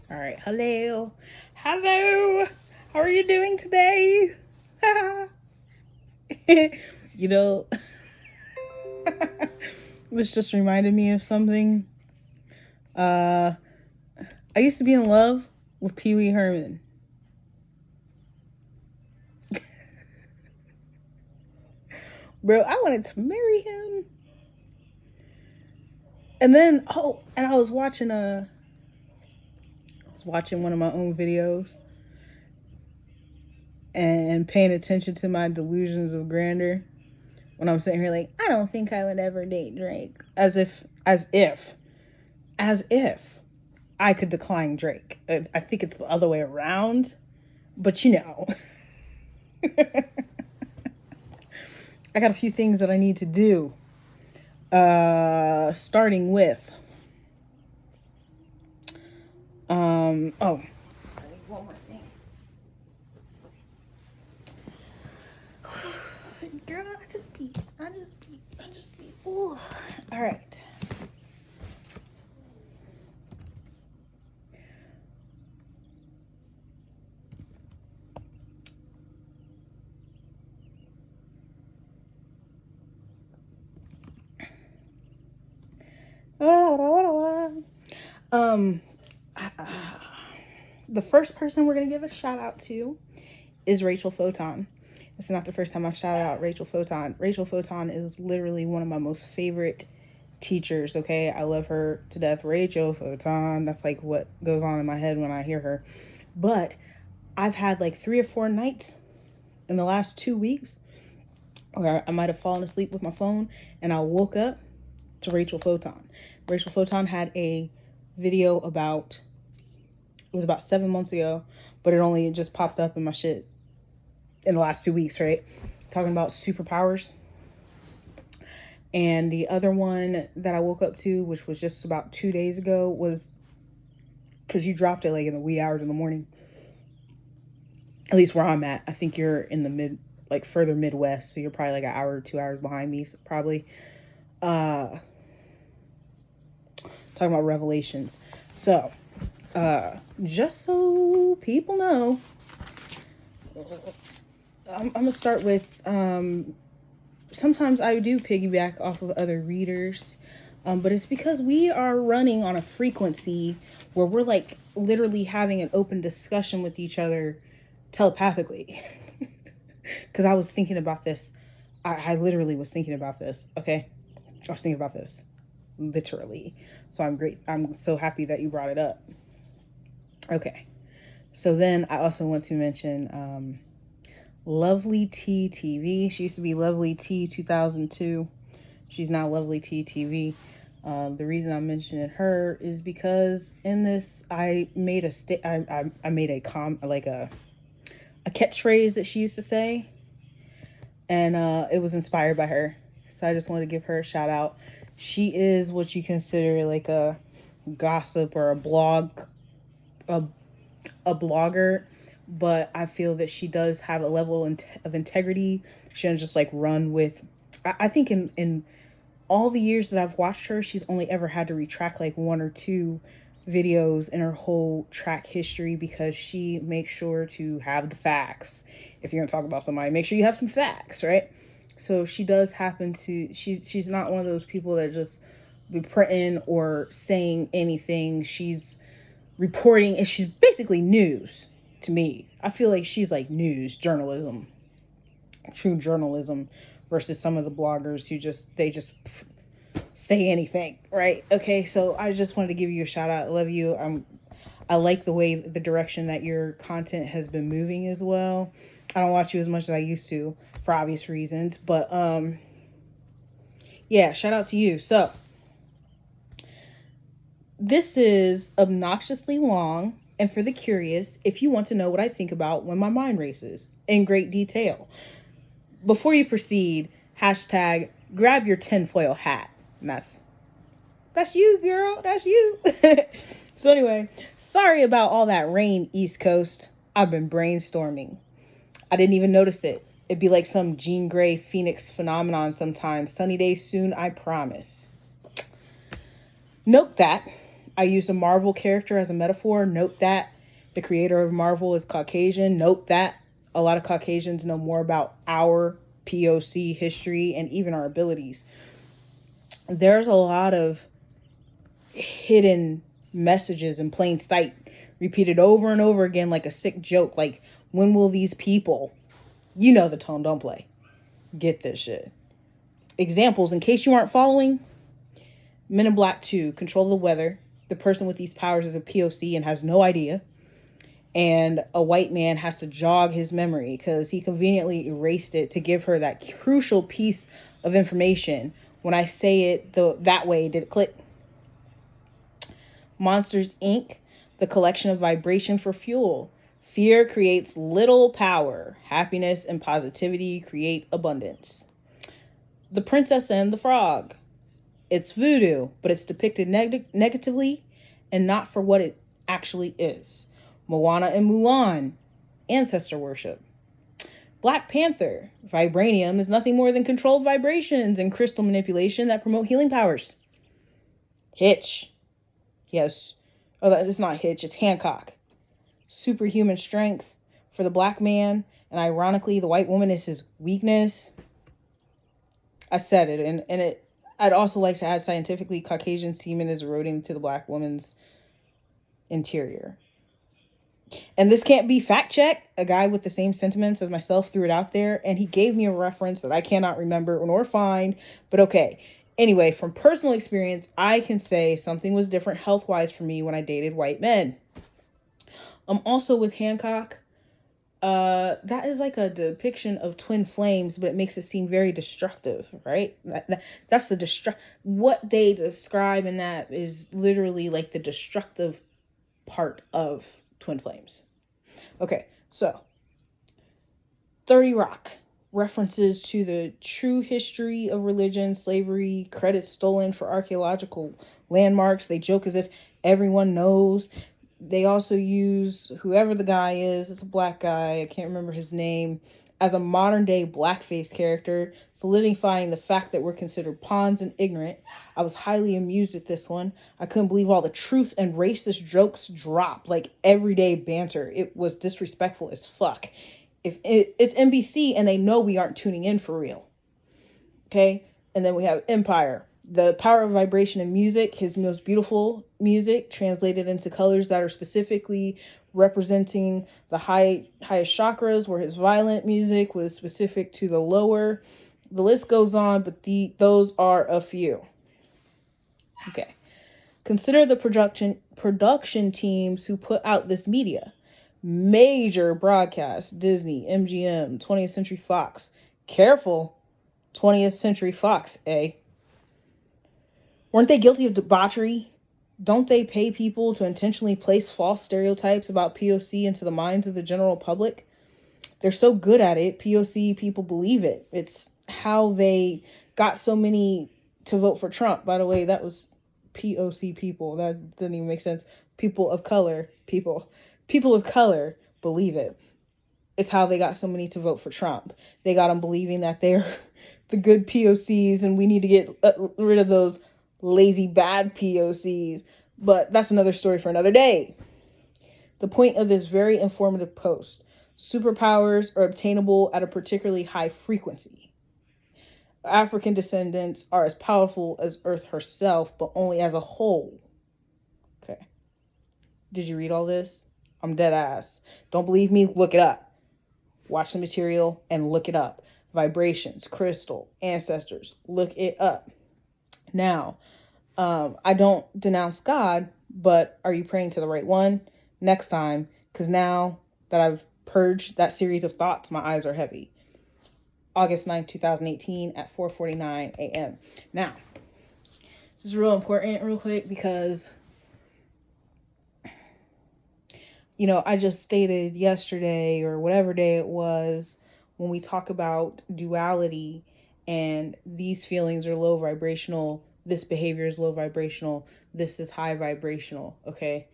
All right. Hello. Hello. How are you doing today? you know, this just reminded me of something. Uh, I used to be in love with Pee Wee Herman. Bro, I wanted to marry him. And then, and I was watching one of my own videos and paying attention to my delusions of grandeur when I'm sitting here like, I don't think I would ever date Drake. As if I could decline Drake. I think it's the other way around, but I got a few things that I need to do. Starting with, oh, I need one more thing. Girl, I just pee. Ooh. All right. Um, the first person we're gonna give a shout out to is Rachel Photon. It's not the first time I shout out Rachel Photon. Rachel Photon is literally one of my most favorite teachers. Okay, I love her to death. Rachel Photon. That's like what goes on in my head when I hear her. But I've had like 3 or 4 nights in the last 2 weeks where I might have fallen asleep with my phone and I woke up to Rachel Photon. Rachel Photon had a video about, it was about 7 months ago, but it only just popped up in my shit in the last 2 weeks, right? Talking about superpowers. And the other one that I woke up to, which was just about 2 days ago, was because you dropped it like in the wee hours in the morning. At least where I'm at. I think you're in the like further Midwest, so you're probably like an hour or 2 hours behind me, probably. Talking about Revelations. So, just so people know, I'm gonna start with sometimes I do piggyback off of other readers, but it's because we are running on a frequency where we're like literally having an open discussion with each other telepathically. Because I was thinking about this. I literally was thinking about this. Okay, I was thinking about this literally. So I'm so happy that you brought it up. Okay. So then I also want to mention Lovely T TV. She used to be Lovely T 2002. She's now Lovely T TV. The reason I'm mentioning her is because in this I made I made a catchphrase that she used to say, and it was inspired by her. So I just want to give her a shout out. She is what you consider like a gossip or a, a blogger, but I feel that she does have a level of integrity. She doesn't just like run with. I think in all the years that I've watched her, she's only ever had to retract like 1 or 2 videos in her whole track history because she makes sure to have the facts. If you're gonna talk about somebody, make sure you have some facts, right? So she does happen to she's not one of those people that just be printing or saying anything. She's reporting, and she's basically news to me. I feel like she's like news journalism, true journalism, versus some of the bloggers who just say anything, right? Okay, so I just wanted to give you a shout out. I love you. I like the way the direction that your content has been moving as well. I don't watch you as much as I used to for obvious reasons, but yeah, shout out to you. So, this is obnoxiously long, and for the curious, if you want to know what I think about when my mind races in great detail. Before you proceed, hashtag grab your tinfoil hat. And that's you, girl. That's you. So anyway, sorry about all that rain, East Coast. I've been brainstorming. I didn't even notice it. It'd be like some Jean Grey Phoenix phenomenon sometimes. Sunny days soon, I promise. Note that. I used a Marvel character as a metaphor. Note that the creator of Marvel is Caucasian. Note that a lot of Caucasians know more about our POC history and even our abilities. There's a lot of hidden messages in plain sight, repeated over and over again like a sick joke. Like, when will these people, you know the tone, don't play, get this shit? Examples, in case you aren't following: Men in Black 2, Control the Weather. The person with these powers is a POC and has no idea. And a white man has to jog his memory because he conveniently erased it to give her that crucial piece of information. When I say it that way, did it click? Monsters, Inc., the collection of vibration for fuel. Fear creates little power. Happiness and positivity create abundance. The Princess and the Frog. It's voodoo, but it's depicted negatively and not for what it actually is. Moana and Mulan, ancestor worship. Black Panther, vibranium is nothing more than controlled vibrations and crystal manipulation that promote healing powers. Hitch, yes, oh, it's not Hitch, it's Hancock. Superhuman strength for the black man, and ironically, the white woman is his weakness. I said it, and it. I'd also like to add, scientifically, Caucasian semen is eroding to the black woman's interior. And this can't be fact checked. A guy with the same sentiments as myself threw it out there, and he gave me a reference that I cannot remember nor find, but okay. Anyway, from personal experience, I can say something was different health-wise for me when I dated white men. Also with Hancock, that is like a depiction of twin flames, but it makes it seem very destructive, right? That's the what they describe in that is literally like the destructive part of twin flames. Okay, so 30 Rock, references to the true history of religion, slavery, credit stolen for archaeological landmarks. They joke as if everyone knows. They also use whoever the guy is, it's a black guy, I can't remember his name, as a modern day blackface character, solidifying the fact that we're considered pawns and ignorant. I was highly amused at this one. I couldn't believe all the truth and racist jokes drop like everyday banter. It was disrespectful as fuck. If it's NBC and they know we aren't tuning in for real. Okay? And then we have Empire. The power of vibration in music, his most beautiful music translated into colors that are specifically representing the highest chakras, where his violent music was specific to the lower. The list goes on, but those are a few. Okay. Consider the production teams who put out this media. Major broadcast, Disney, MGM, 20th Century Fox. Careful, 20th Century Fox, eh? Weren't they guilty of debauchery? Don't they pay people to intentionally place false stereotypes about POC into the minds of the general public? They're so good at it, POC people believe it. It's how they got so many to vote for Trump. By the way, that was POC people. That doesn't even make sense. People of color believe it. It's how they got so many to vote for Trump. They got them believing that they're the good POCs and we need to get rid of those lazy bad POCs. But that's another story for another day. The point of this very informative post: superpowers are obtainable at a particularly high frequency. African descendants are as powerful as Earth herself, but only as a whole. Okay. Did you read all this? I'm dead ass. Don't believe me? Look it up. Watch the material and look it up. Vibrations, crystal, ancestors. Look it up. Now, I don't denounce God, but are you praying to the right one? Next time, because now that I've purged that series of thoughts, my eyes are heavy. August 9th, 2018 at 4:49 a.m. Now, this is real important real quick because, I just stated yesterday or whatever day it was when we talk about duality and these feelings are low vibrational, this behavior is low vibrational, this is high vibrational, okay?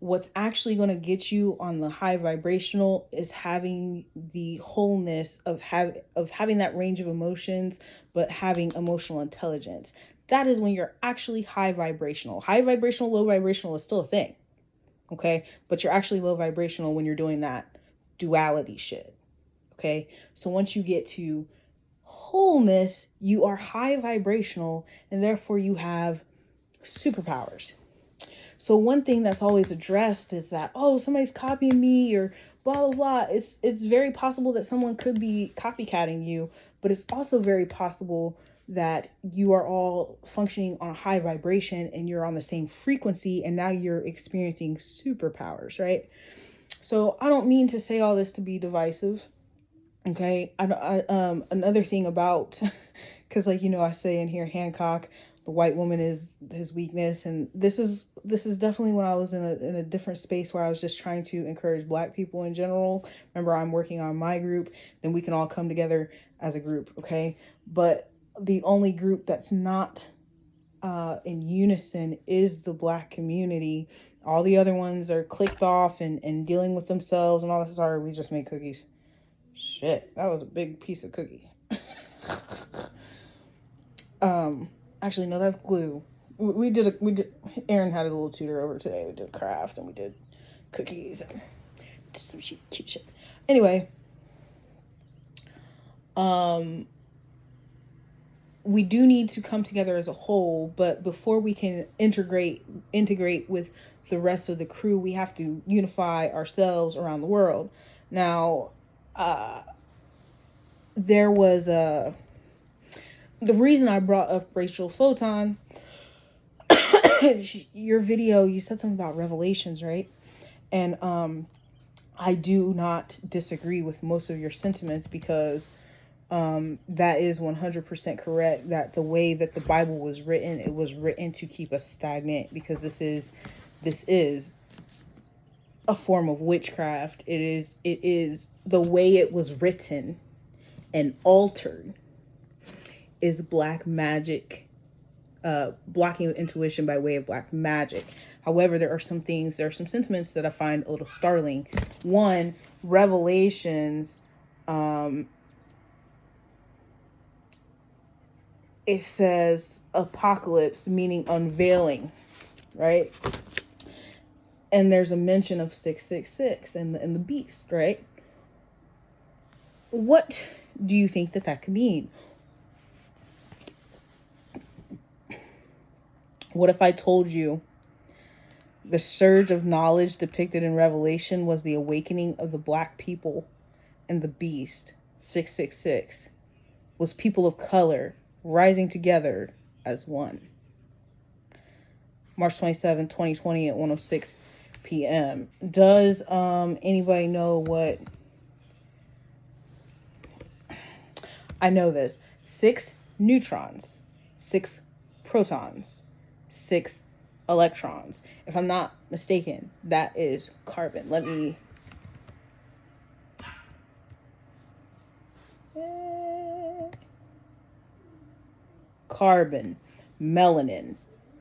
What's actually going to get you on the high vibrational is having the wholeness of having that range of emotions, but having emotional intelligence. that is when you're actually high vibrational. High vibrational, low vibrational is still a thing. Okay. But you're actually low vibrational when you're doing that duality shit. Okay. So once you get to wholeness, you are high vibrational and therefore you have superpowers. So one thing that's always addressed is that, oh, somebody's copying me or blah, blah, blah. It's very possible that someone could be copycatting you, but it's also very possible that you are all functioning on a high vibration and you're on the same frequency and now you're experiencing superpowers, right? So I don't mean to say all this to be divisive. Okay. Another thing about, cause like, I say in here, Hancock, the white woman is his weakness. And this is definitely when I was in a different space where I was just trying to encourage Black people in general. Remember, I'm working on my group, then we can all come together as a group. Okay. But the only group that's not in unison is the Black community. All the other ones are clicked off and dealing with themselves and all this. Sorry, we just made cookies. Shit, that was a big piece of cookie. Actually, no, that's glue. We did. Aaron had his little tutor over today. We did a craft and we did cookies and did some cute shit. Anyway, we do need to come together as a whole, but before we can integrate with the rest of the crew, we have to unify ourselves around the world. Now, there was the reason I brought up Rachel Photon. Your video, you said something about revelations, right? And I do not disagree with most of your sentiments because that is 100% correct, that the way that the Bible was written, it was written to keep us stagnant, because this is a form of witchcraft. It is the way it was written and altered is black magic, blocking intuition by way of black magic. However, there are some sentiments that I find a little startling. One, Revelations, it says apocalypse, meaning unveiling, right? And there's a mention of 666 and the beast, right? What do you think that could mean? What if I told you the surge of knowledge depicted in Revelation was the awakening of the black people, and the beast, 666, was people of color rising together as one? March 27, 2020 at 1:06 p.m. Does anybody know what? I know this. 6 neutrons, 6 protons, 6 electrons. If I'm not mistaken, that is carbon. Let me... Carbon, melanin,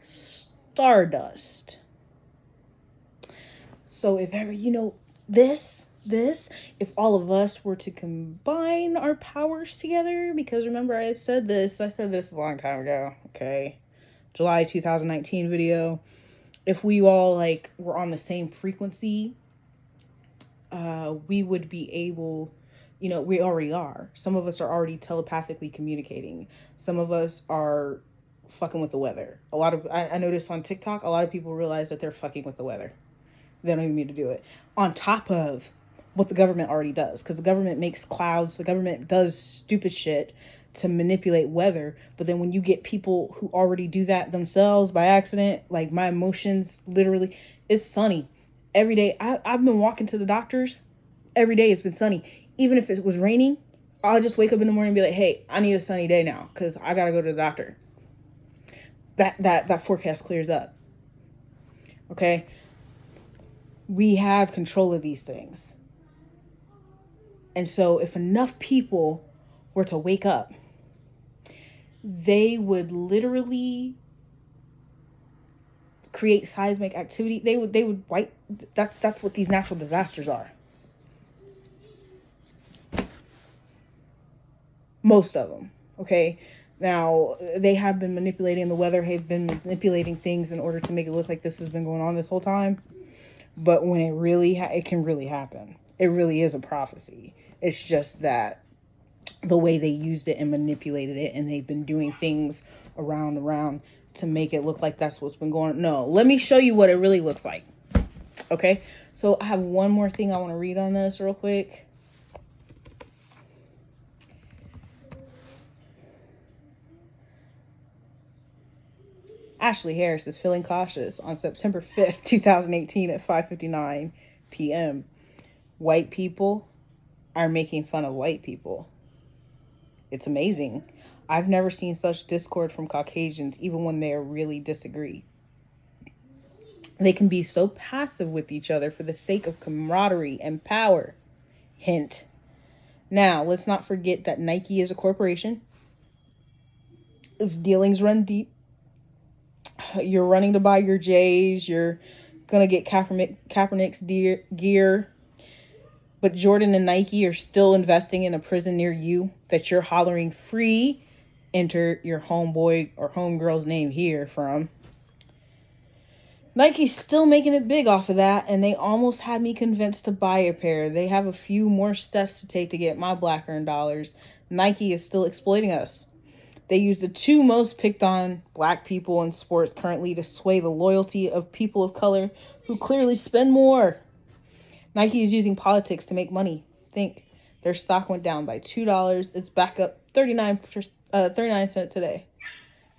stardust. So if ever, this, if all of us were to combine our powers together, because remember I said this a long time ago, okay? July 2019 video. If we all were on the same frequency, we would be able, we already are. Some of us are already telepathically communicating. Some of us are fucking with the weather. I noticed on TikTok, a lot of people realize that they're fucking with the weather. They don't even need to do it. On top of what the government already does. Because the government makes clouds. The government does stupid shit to manipulate weather. But then when you get people who already do that themselves by accident, like my emotions, literally, it's sunny. Every day. I've been walking to the doctors. Every day it's been sunny. Even if it was raining, I'll just wake up in the morning and be like, hey, I need a sunny day now because I got to go to the doctor. That forecast clears up. Okay? We have control of these things. And so if enough people were to wake up, they would literally create seismic activity. They would wipe. That's what these natural disasters are. Most of them. Okay. Now, they have been manipulating the weather, have been manipulating things in order to make it look like this has been going on this whole time. But when it really, it can really happen. It really is a prophecy. It's just that the way they used it and manipulated it, and they've been doing things around to make it look like that's what's been going on. No, let me show you what it really looks like. Okay, so I have one more thing I want to read on this real quick. Ashley Harris is feeling cautious on September 5th, 2018 at 5:59 p.m. White people are making fun of white people. It's amazing. I've never seen such discord from Caucasians, even when they really disagree. They can be so passive with each other for the sake of camaraderie and power. Hint. Now, let's not forget that Nike is a corporation. Its dealings run deep. You're running to buy your J's. You're going to get Kaepernick's gear. But Jordan and Nike are still investing in a prison near you that you're hollering free. Enter your homeboy or homegirl's name here from. Nike's still making it big off of that, and they almost had me convinced to buy a pair. They have a few more steps to take to get my black earned dollars. Nike is still exploiting us. They use the two most picked on black people in sports currently to sway the loyalty of people of color who clearly spend more. Nike is using politics to make money. Think. Their stock went down by $2. It's back up 39 cents today.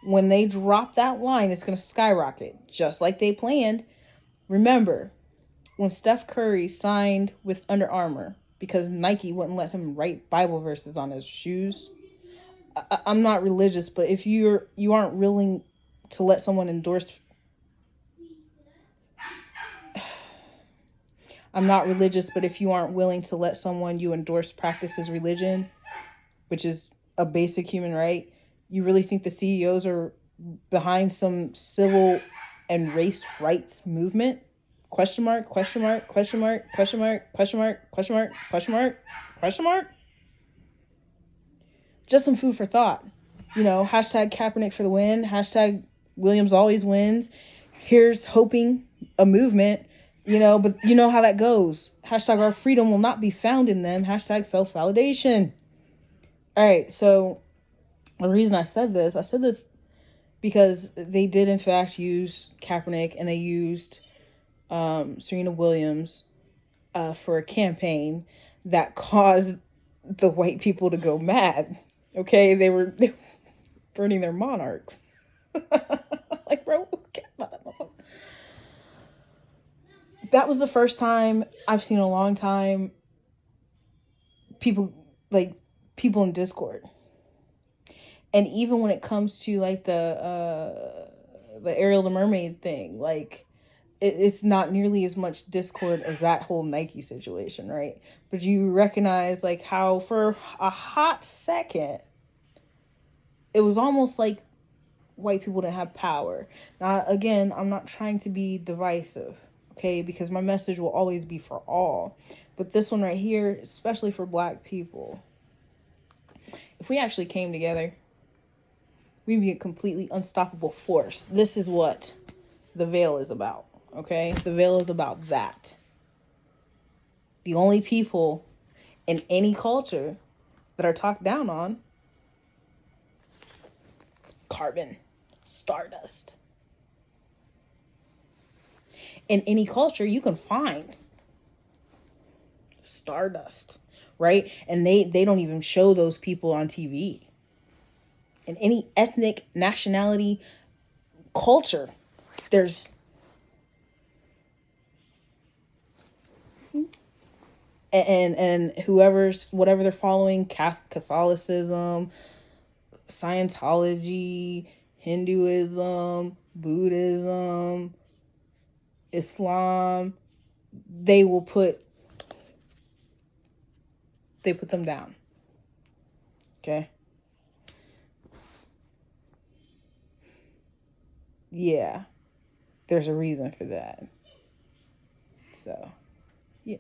When they drop that line, it's going to skyrocket, just like they planned. Remember, when Steph Curry signed with Under Armour because Nike wouldn't let him write Bible verses on his shoes. I'm not religious, but if you aren't willing to let someone endorse... I'm not religious, but if you aren't willing to let someone you endorse practice his religion, which is a basic human right, you really think the CEOs are behind some civil and race rights movement? Question mark, question mark, question mark, question mark, question mark, question mark, question mark, question mark. Just some food for thought. Hashtag Kaepernick for the win. Hashtag Williams always wins. Here's hoping a movement. But you know how that goes. Hashtag our freedom will not be found in them. Hashtag self-validation. All right, so the reason I said this because they did in fact use Kaepernick, and they used Serena Williams for a campaign that caused the white people to go mad. Okay, they were burning their monarchs. Like, bro, that was the first time I've seen in a long time people in Discord. And even when it comes to like the Ariel the Mermaid thing, like it's not nearly as much Discord as that whole Nike situation, right? But you recognize like how for a hot second it was almost like white people didn't have power. Now, again, I'm not trying to be divisive, okay? Because my message will always be for all. But this one right here, especially for black people, if we actually came together, we'd be a completely unstoppable force. This is what the veil is about, okay? The veil is about that. The only people in any culture that are talked down on, carbon, stardust. In any culture, you can find stardust, right? And they don't even show those people on TV. In any ethnic, nationality, culture, there's and whatever they're following, Catholicism, Scientology, Hinduism, Buddhism, Islam, they put them down. Okay? Yeah. There's a reason for that. So, yeah.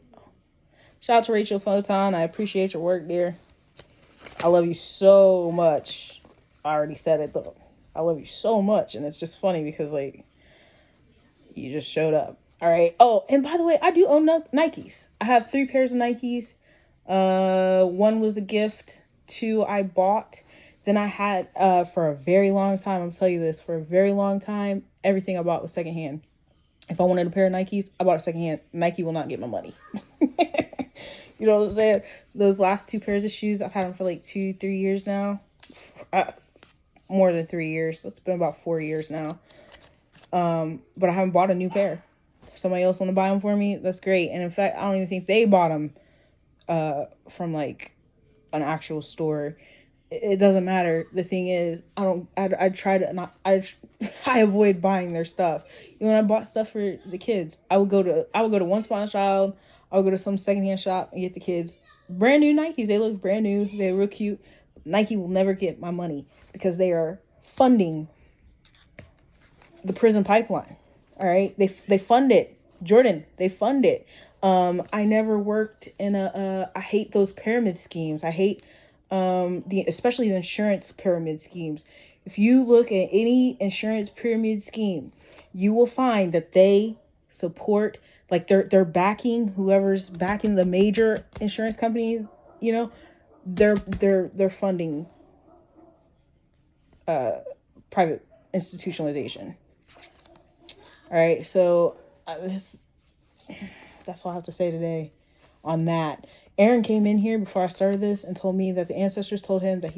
Shout out to Rachel Photon. I appreciate your work, dear. I love you so much. I already said it though. I love you so much, and it's just funny because like you just showed up. All right. Oh, and by the way, I do own Nikes. I have 3 pairs of Nikes. One was a gift. 2 I bought. Then I had for a very long time. I'm telling you this, for a very long time, everything I bought was secondhand. If I wanted a pair of Nikes, I bought it secondhand. Nike will not get my money. You know what I'm saying? Those last 2 pairs of shoes, I've had them for like 2-3 years now. More than 3 years. It's been about 4 years now. But I haven't bought a new pair. If somebody else want to buy them for me, that's great. And in fact, I don't even think they bought them from like an actual store. It doesn't matter. The thing is, I try to not, I avoid buying their stuff. You know, when I bought stuff for the kids, I would go to One Spot Child. I would go to some secondhand shop and get the kids brand new Nikes. They look brand new. They're real cute. Nike will never get my money because they are funding the prison pipeline. All right. They fund it. Jordan, they fund it. I never worked in I hate those pyramid schemes. I hate especially the insurance pyramid schemes. If you look at any insurance pyramid scheme, you will find that they support, like they're backing whoever's backing the major insurance company, you know, they're funding private institutionalization. All right, so that's all I have to say today on that. Aaron came in here before I started this and told me that the ancestors told him that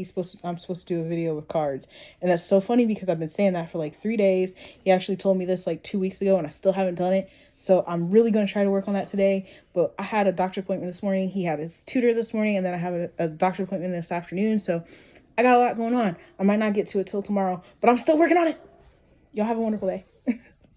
I'm supposed to do a video with cards. And that's so funny because I've been saying that for like 3 days. He actually told me this like 2 weeks ago and I still haven't done it. So I'm really going to try to work on that today. But I had a doctor appointment this morning. He had his tutor this morning, and then I have a doctor appointment this afternoon. So I got a lot going on. I might not get to it till tomorrow, but I'm still working on it. Y'all have a wonderful day.